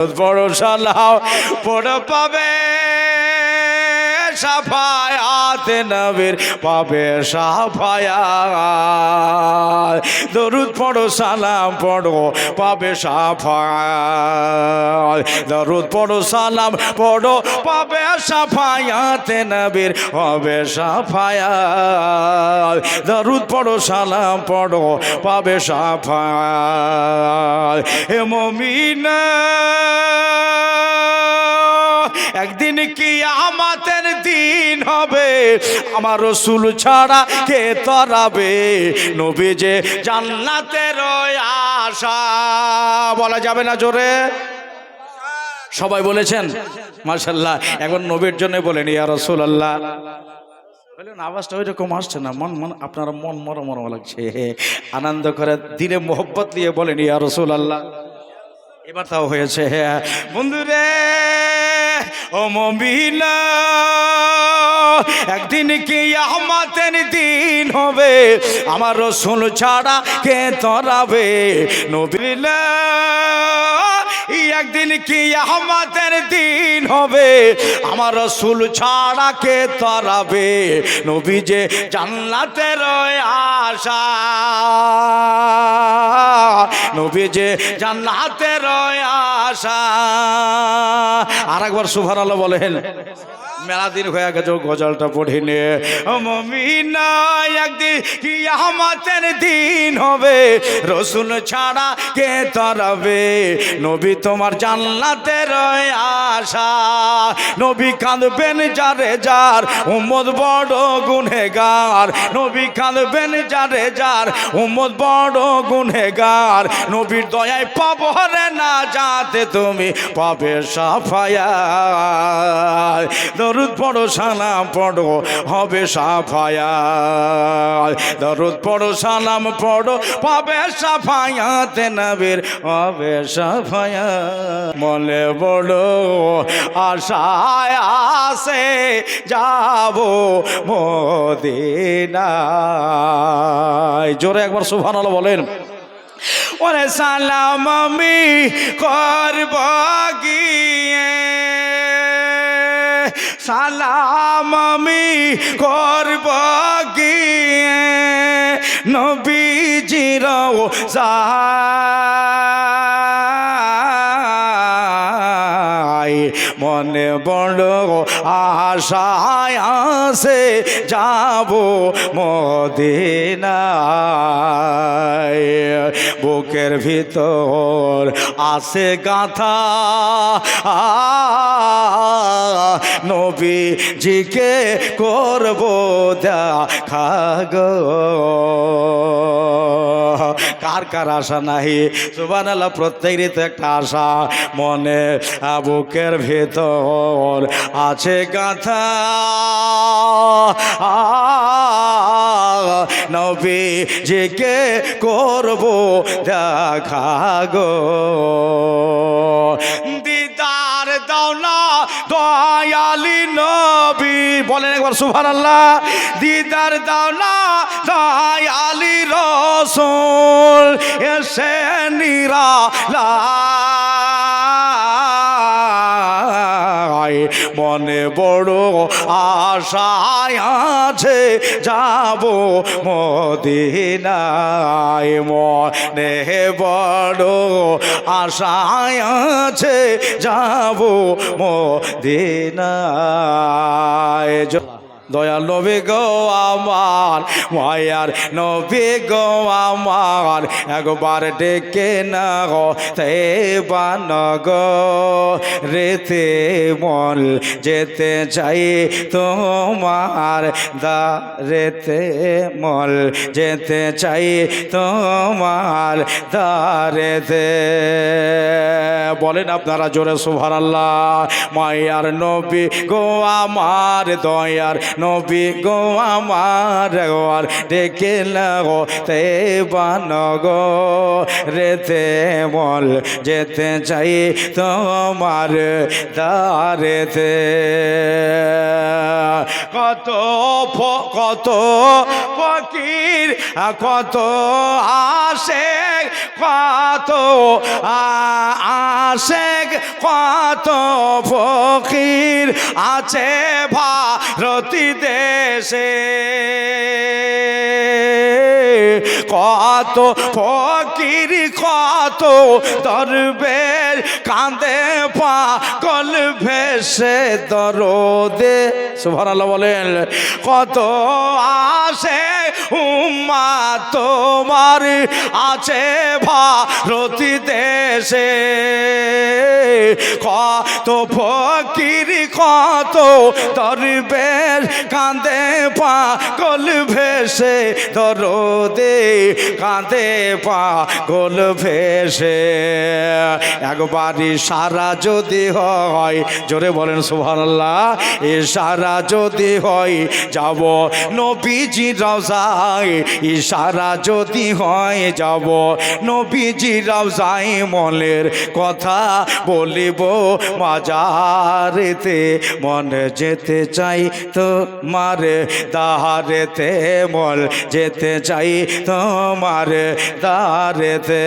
বড় সালাম পড় পাবে শাফায়াত নবীর পাবে শাফায়াত দরুদ পড়ো সালাম পড়ো পাবে শাফায়াত দরুদ পড়ো সালাম পড়ো পাবে শাফায়াত নবীর হবে শাফায়াত দরুদ পড়ো সালাম পড়ো পাবে শাফায়াত হে মুমিনা একদিন কিয়ামতের দিন হবে আমার রাসূল ছাড়া কে তরাবে নবী যে জান্নাতের আশা বলা যাবে না জোরে সবাই বলেছেন মাশাআল্লাহ একবার নবীর জন্য বলেন ইয়া রাসূলুল্লাহ বলেন আওয়াজটা ওইরকম আসছে না মন মন আপনারা মন মরম মরম লাগছে আনন্দ করে দিলে মোহব্বত দিয়ে বলেন ইয়া রাসূলুল্লাহ এবার তাও হয়েছে বন্ধুরে ও মুমিনা একদিন কিয়ামতের দিন হবে আমার রাসূল ছাড়া কে তরাবে নবীলা একদিন কিয়ামতের দিন হবে আমার রাসূল ছাড়া কে তরাবে নবী যে জান্নাতের আশা নবী যে জান্নাতের আশা আরেকবার সুবহানাল্লাহ বলেন মেলা দিন হয়ে গেছে গজলটা পড়িনি ও মুমিনা একদিন কিয়ামতের দিন হবে রাসূল ছাড়া কে তরাবে নবী তোমার জান্নাতের আশা নবী কাঁদবেন যারে যার উম্মত বড় গুনহগার নবী কাঁদবেন যারে যার উম্মত বড় গুনহগার নবীর দয়ায় পাবো রে না যাতে তুমি পাবে শাফায়াত দরুদ পড়ো সালাম পড়ো হবে শাফায়াত দরুদ পড়ো সালাম পড়ো পাবে শাফায়াত নবীর হবে শাফায়াত মনে বড় আশায় আসে যাব মদিনায় জোরে একবার সুবহানাল্লাহ বলেন ওরে সালাম আমি করব গিয়ে সালাম আমি করব গিয়ে নবীজির রওজায় মনে বড় আশায় আসে যাব মদিনায় বুকের ভিতর আছে গাথা নবীজিকে করব দেখা গো কার কার আশা নাই সুবহানাল্লাহ প্রত্যেকেরই তো একটা আশা মনে বুকের ভেতর আছে গাথা নবীজিকে করব দেখা গো দিদার দাও না দয়ালি নবী বলেন একবার সুবহানাল্লাহ দিদার দাও না দয়ালি রাসূল এসে নিরালা মনে বড় আশায় আছে যাব মদিনায় মনে বড় আশায় আছে যাব মদিনায় দয়াল নবী গো আমার মায়ার নবী গো আমার একবার ডেকে না গো তেবান গো রেতে মল যেতে চাই তোমার দারেতে মল যেতে চাই তোমার দারেতে বলেন আপনারা জোরে সুবহানাল্লাহ মায়ার নবী গো আমার দয়ার নবী গো আমার গোয়ার ডেকে লাগো তেবান গো রেতে মল যেতে চাই তোমার দারেতে কত কত ফকির কত আশে কত আশেক কত ফকির আছে ভারতী দেশে, কত ফকির কত দরবেশ কাঁদে পাগল ভেসে দরদে। সুবহানাল্লাহ বলেন। কত আসে উম্মাত তোমার আছে ভারতী দেশে, কত ফকির কত দরবেশ কাঁদে পাগল ভেসে দরদে, কাঁদে পাগল ভেসে। একবারই সারা যদি হয়, জোরে বলেন সুবহানাল্লাহ, এ সারা যদি হয় যাব নবীজি রওজায়, ইশারা যদি হয় যাব নবীজি রওজায়, মনের কথা বলিব মাজারেতে, মনে যেতে চাই তোমার দারেতে, মন যেতে চাই তোমার দারেতে।